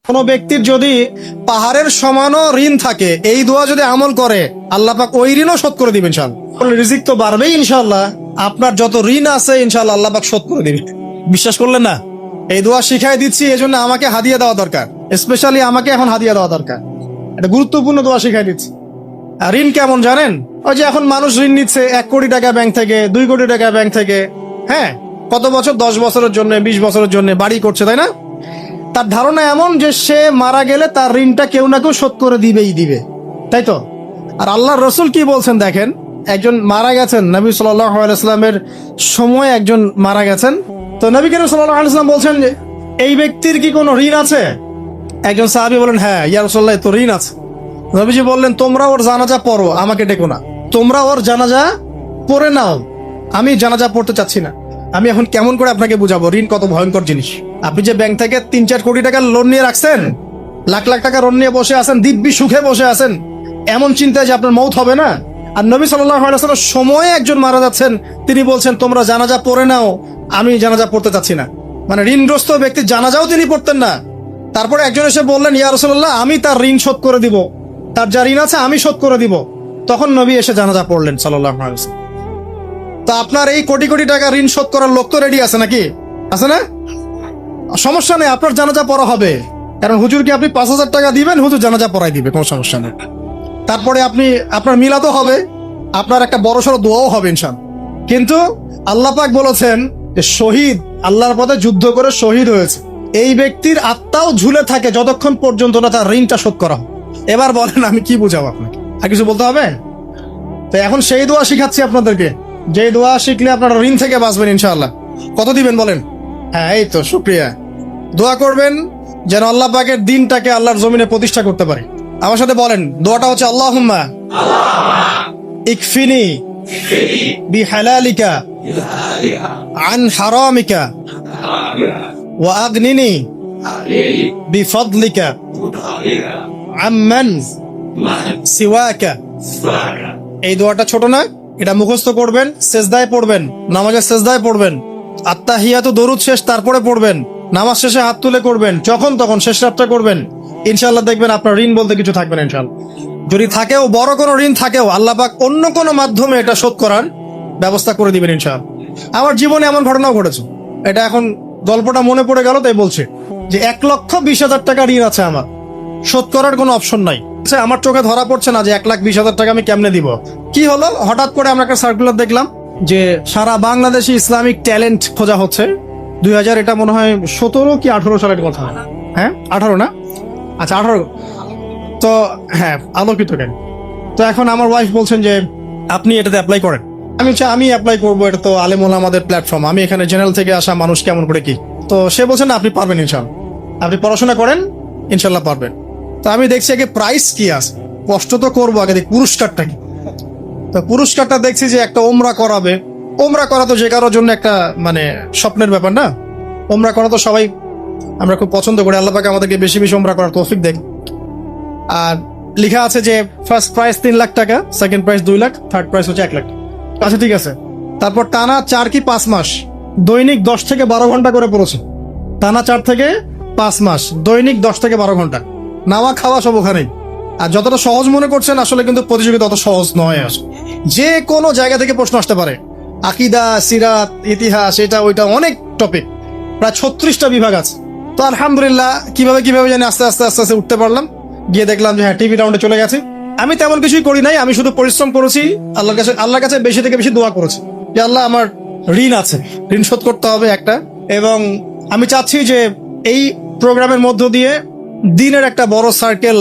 কোনো ব্যক্তির যদি পাহাড়ের সমানও ঋণ থাকে, এই দোয়া যদি আমল করে আল্লাহ পাক ওই ঋণও শোধ করে দিবেন ইনশাআল্লাহ। রিজিক তো বাড়বেই ইনশাআল্লাহ, আপনার যত ঋণ আছে ইনশাআল্লাহ আল্লাহ পাক শোধ করে দিবেন। বিশ্বাস করলেন না? এই দোয়া শিখাই দিচ্ছি, এজন্য আমাকে হাদিয়া দেওয়া দরকার, স্পেশালি আমাকে এখন হাদিয়া দেওয়া দরকার। এটা গুরুত্বপূর্ণ দোয়া শিখাই দিচ্ছি। আর ঋণ কেমন জানেন? ওই যে এখন মানুষ ঋণ নিচ্ছে 1 কোটি টাকা ব্যাংক থেকে, 2 কোটি টাকা ব্যাংক থেকে, হ্যাঁ, কত বছর, 10 বছরের জন্য, 20 বছরের জন্য বাড়ি করছে, তাই না? তার ধারণা এমন যে সে মারা গেলে তার ঋণটা কেউ না কেউ শোধ করে দিবে, তাই তো? আর আল্লাহর রসুল কি বলছেন দেখেন, একজন মারা গেছেন, নবী সাল্লাল্লাহু আলাইহি ওয়াসাল্লামের সময় একজন মারা গেছেন। তো নবী করিম সাল্লাল্লাহু আলাইহি ওয়াসাল্লাম বলছেন যে এই ব্যক্তির কি কোনো ঋণ আছে? একজন সাহাবী বলেন, হ্যাঁ ইয়া রাসূলুল্লাহ, তো ঋণ আছে। নবীজি বললেন, তোমরা ওর জানাজা পড়ো, আমাকে ডেকো না। তোমরা ওর জানাজা পড়ে নাও, আমি জানাজা পড়তে চাচ্ছি না। আমি এখন কেমন করে আপনাকে বুঝাবো ঋণ কত ভয়ঙ্কর জিনিস? আপনি যে ব্যাংক থেকে 3-4 কোটি টাকার লোন নিয়ে রাখছেন, লাখ লাখ টাকা লোন নিয়ে বসে আছেন, দিব্যি সুখে বসে আছেন, এমন চিন্তায় যে আপনার মৌত হবে না। আর নবী সাল্লাল্লাহু আলাইহি ওয়াসাল্লাম সময়ে একজন মারা যাচ্ছেন, তিনি বলছেন তোমরা জানাজা পড়ে নাও, আমি জানাজা পড়তে চাচ্ছি না। মানে ঋণগ্রস্ত ব্যক্তির জানাজাও তিনি পড়তেন না। তারপরে একজন এসে বললেন, ইয়া রাসূলুল্লাহ, আমি তার ঋণ শোধ করে দিব, তার যা ঋণ আছে আমি শোধ করে দিব। তখন নবী এসে জানাজা পড়লেন সাল্লাল্লাহু আলাইহি ওয়াসাল্লাম। তা আপনার এই কোটি কোটি টাকা ঋণ শোধ করার লোক তো রেডি আছে নাকি? আছে না? সমস্যা নেই, আপনার জানাজা পড়া হবে। কারণ হুজুরকে আপনি 5,000 টাকা দিবেন, হুজুর জানাজা পড়াই দিবে, কোনো সমস্যা নেই। তারপরে আপনার মিলাদও হবে, আপনার একটা বড়সড় দোয়াও হবে ইনশাআল্লাহ। কিন্তু আল্লাহ পাক বলেছেন যে শহীদ, আল্লাহর পথে যুদ্ধ করে শহীদ হয়েছে, এই ব্যক্তির আত্মাও ঝুলে থাকে যতক্ষণ পর্যন্ত না তার ঋণটা শোধ করা হয়। এবার বলেন আমি কি বুঝাবো আপনাকে? আর কিছু বলতে হবে? তো এখন সেই দোয়া শিখাচ্ছি আপনাদেরকে, যে দোয়া শিখলে আপনারা ঋণ থেকে বাঁচবেন ইনশাআল্লাহ। কত দিবেন বলেন? হ্যাঁ, এই তো, শুকরিয়া। দোয়া করবেন যেন আল্লাহ পাকের দিনটাকে আল্লাহর জমিনে প্রতিষ্ঠা করতে পারে। আমার সাথে বলেন, দোয়াটা হচ্ছে আল্লাহুম্মা ইকফিনি বিহালালিকা আন হারামিকা ওয়া আগনিনি বিফদলিকা আম্মান সিওয়াকা। এই দোয়াটা ছোট না, এটা মুখস্থ করবেন, সেজদায় পড়বেন, নামাজের সেজদায় পড়বেন, আত্তাহিয়াতু দরুদ শেষ তারপরে পড়বেন, নামাজ শেষে হাত তুলে করবেন, যখন তখন শেষ রাতটা করবেন। ইনশাআল্লাহ দেখবেন আপনার ঋণ বলতে কিছু থাকবে না ইনশাআল্লাহ। যদি থাকেও, বড় কোনো ঋণ থাকেও, আল্লাহ পাক অন্য কোনো মাধ্যমে এটা শোধ করার ব্যবস্থা করে দিবেন ইনশাআল্লাহ। আমার জীবনে এমন ঘটনাও ঘটেছে, এটা এখন গল্পটা মনে পড়ে গেল তাই বলছে, যে 1,20,000 টাকা ঋণ আছে আমার, শোধ করার কোনো অপশন নাই। আমার চোখে ধরা পড়ছে না যে 1,20,000 টাকা আমি কেমনে দিব। কি হলো, হঠাৎ করে আমরা একটা সার্কুলার দেখলাম যে সারা বাংলাদেশে ইসলামিক ট্যালেন্ট খোঁজা হচ্ছে। 2000, এটা মনে হয় 17 কি 18 সালের কথা। হ্যাঁ, 18 না? আচ্ছা, 18। তো হ্যাঁ, আলোকিত জ্ঞান। তো এখন আমার ওয়াইফ বলছেন যে আপনি এটাতে অ্যাপ্লাই করেন। আমি অ্যাপ্লাই করবো, এটা তো আলেম ওলামাদের প্ল্যাটফর্ম, আমি এখানে জেনারেল থেকে আসা মানুষ, কেমন করে কি। তো সে বলছেন আপনি পারবেন ইনশাআল্লাহ, আপনি পড়াশোনা করেন, ইনশাআল্লাহ পারবেন। তো আমি দেখছি আগে প্রাইস কি আছে, কষ্ট তো করবো, আগে দেখি পুরস্কারটা কি। তো পুরস্কারটা দেখছি যে একটা ওমরা করাবে। ওমরা করা তো যে কারোর জন্য একটা মানে স্বপ্নের ব্যাপার না? ওমরা করা তো সবাই আমরা খুব পছন্দ করি, আল্লাহ পাক আমাদেরকে বেশি বেশি ওমরা করার তৌফিক দেন। আর লেখা আছে যে ফার্স্ট প্রাইস 3 লাখ টাকা, second prize 2 lakh, third price হচ্ছে 1 লাখ। আচ্ছা ঠিক আছে। তারপর টানা 4 কি 5 মাস দৈনিক 10 থেকে 12 ঘন্টা করে পড়েছে। টানা 4 থেকে 5 মাস দৈনিক 10 থেকে 12 ঘন্টা, নাওয়া খাওয়া সব ওখানেই। আর যতটা সহজ মনে করছেন, আসলে কিন্তু প্রতিযোগিতা অত সহজ নয়। যে কোনো জায়গা থেকে প্রশ্ন আসতে পারে, আকিদা, সিরাত, ইতিহাস, এটা ওইটা, অনেক টপিক, প্রায় 36টা বিভাগ আছে। তো আলহামদুলিল্লাহ কিভাবে জানি আস্তে আস্তে উঠতে পারলাম। গিয়ে দেখলাম যে হ্যাঁ, টিভি রাউন্ডে চলে গেছে। আমি তেমন কিছুই করি নাই, আমি শুধু পরিশ্রম করেছি, আল্লাহর কাছে বেশি থেকে বেশি দোয়া করেছি যে আল্লাহ, আমার ঋণ আছে, ঋণ শোধ করতে হবে একটা। এবং আমি চাচ্ছি যে এই প্রোগ্রামের মধ্য দিয়ে দিনের একটা বড় সার্কেল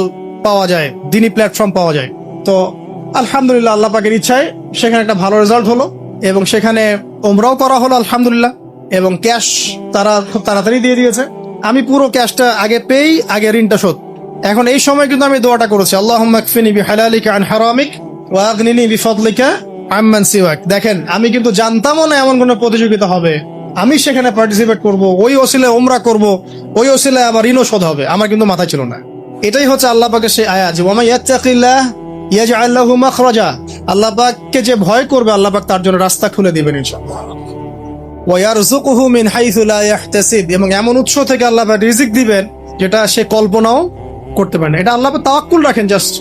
পাওয়া যায়, দিনী প্ল্যাটফর্ম পাওয়া যায়। তো আলহামদুলিল্লাহ আল্লাহ পাকের ইচ্ছায় সেখানে একটা ভালো রেজাল্ট হলো, এবং সেখানে ওমরাও করা হলো আলহামদুলিল্লাহ। এবং ক্যাশ তারা খুব তাড়াতাড়ি দিয়ে দিয়েছে। আমি পুরো ক্যাশটা আগে পেয়েই আগে ঋণটা শোধ। এখন এই সময় কিন্তু আমি দোয়াটা করেছি, আল্লাহুম্মা কফিনি বিহালালিকা আন হারামিক ওয়া আগনিনি বিফদলিকা আম্মান সিওয়াক। দেখেন, আমি কিন্তু জানতামও না এমন কোনো প্রতিযোগিতা হবে, আমি সেখানে পার্টিসিপেট করব, ওই ওসিলায় ওমরা করব, ওই ওসিলায় আবার ঋণও শোধ হবে, আমার কিন্তু মাথায় ছিল না। এটাই হচ্ছে আল্লাহ পাকের সেই আয়াত, যে ওয়া মান ইয়াত্তাকিল্লাহ ইয়াজআল লাহু মাখরাজা। আল্লাহ পাককে যে ভয় করবে, আল্লাহ পাক তার জন্য রাস্তা খুলে দিবেন ইনশাআল্লাহ। ওয়া ইয়ারযুকুহু মিন হাইসু লা ইয়াহতাসিব। এবং এমন উৎস থেকে আল্লাহ পাক রিজিক দিবেন যেটা সে কল্পনাও করতে পারে না। এটা আল্লাহ তাওয়াক্কুল রাখেন জাস্ট।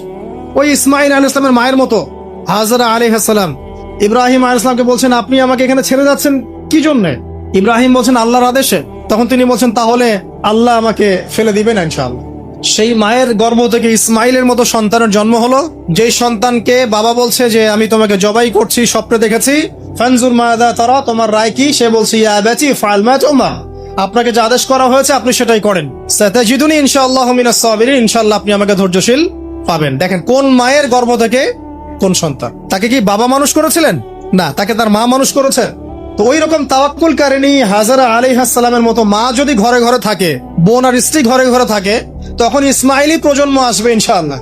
ওই ইসমাইল আলাইহিস সালামের মায়ের মতো হাজরা আলাইহিস সালাম ইব্রাহিম আলাইহিস সালামকে বলছেন, আপনি আমাকে এখানে ছেড়ে যাচ্ছেন কি জন্য? ইব্রাহিম বলছেন আল্লাহর আদেশে। তখন তিনি বলছেন, তাহলে আল্লাহ আমাকে ফেলে দিবেন ইনশাআল্লাহ। সেই মায়ের গর্ভ থেকে ইসমাইলের মতো সন্তানের জন্ম হলো, যেই সন্তানকে বাবা বলছে যে আমি তোমাকে জবাই করছি, স্বপ্নে দেখেছি, ফানজুর মাদা তারা, তোমার রায় কি? সে বলছে ইয়া আবাতি ফাআল মা তুমার, আপনাকে যে আদেশ করা হয়েছে আপনি সেটাই করেন। সাতাজিদুনি ইনশাআল্লাহু মিনাস সাবিরিন, ইনশাআল্লাহ আপনি আমাকে ধৈর্যশীল পাবেন। দেখেন কোন মায়ের গর্ভ থেকে কোন সন্তান। তাকে কি বাবা মানুষ করেছিলেন? না, তাকে তার মা মানুষ করেছে। তো ওই রকম তাওয়াক্কুল কারিনী হাজরা আলাইহিস সালামের মতো মা যদি ঘরে ঘরে থাকে, বোন আর স্ত্রী ঘরে ঘরে থাকে, তখন ইসমাইলি প্রজন্ম আসবে ইনশাআল্লাহ।